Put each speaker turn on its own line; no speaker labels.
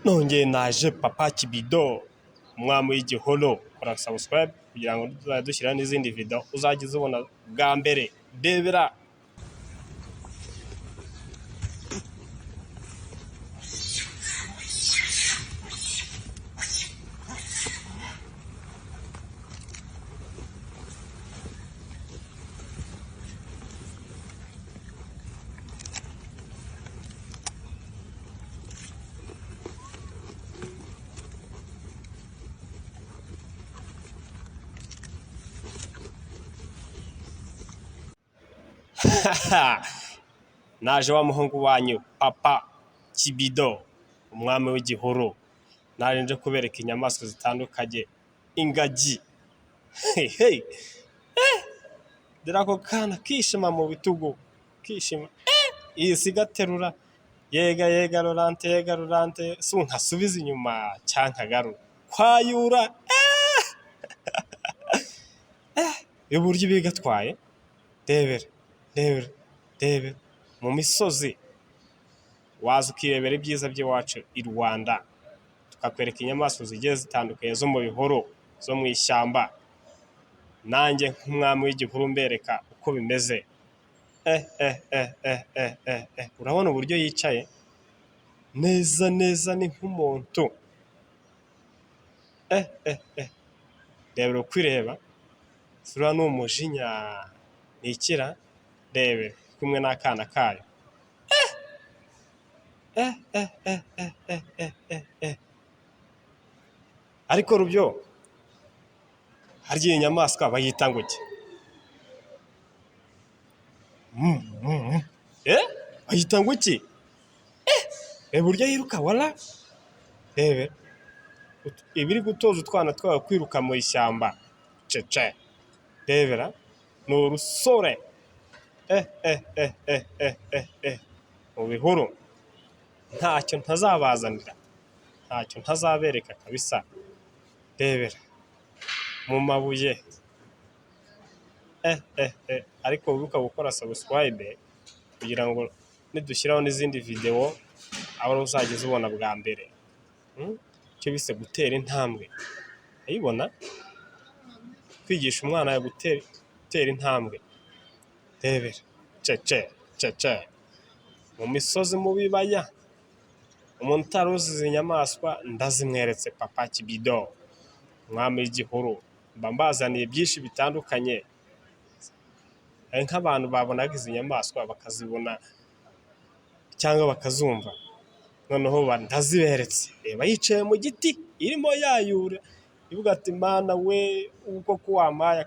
nongeye naje papa Kibido umwami w'igiholo. Kora subscribe kugira ngo tuzajye dushyira n'izindi video uzajya uzibona bwa mbere. Debera naje wa muhungu wanyu papa Kibido umwami w'igihuru. Naje nje kubereka inyamaswa zitandukanye, ingagi. Dore ako kana kishima mu bitugu, kishima iyi sigaterura yega Lorante si nkasubiza inyuma cyangwa garu kwayura uburyo bigatwaye. Debera mu misozi waza ukirebera ibyiza by'iwacu i Rwanda, tukakwereka inyamaswa zigiye zitandukanye zo mu bihuru, zo mu ishyamba. Nanjye nk'umwami w'igihuru mbereka uko bimeze. Urabona uburyo yicaye neza ni nk'umuntu. Debera uko ireba, sura ni umujinya ni ikira. Debera kumwe n'akana kayo. Ariko rubyo harya iyi nyamaswa bayita ngo iki? Bayita ngo iki? Burya yiruka wala. Debera ibiri gutoza utwana twawe kwiruka mu ishyamba. Cece debera ni urusore. Mu bihuru ntacyo ntazabazanira, ntacyo ntazabereka kabisa. Debera mu mabuye. Ariko wibuka gukora subscribe kugira ngo nidushyiraho n'izindi video aho uzajya uzibona bwa mbere. Icyo bise gutera intambwe, ayibona kwigisha umwana ya gutera intambwe. Debera cece mu misozi, mu bibaya. Umuntu utaruzi izi nyamaswa ndazimweretse papa Kibido umwami w'igihuru. Mba mbazaniye byinshi bitandukanye, nk'abantu babonaga izi nyamaswa bakazibona cyangwa bakazumva, noneho ndaziberetse. Reba yicaye mu giti irimo yayura, ivuga ati mana we uko kuwamaye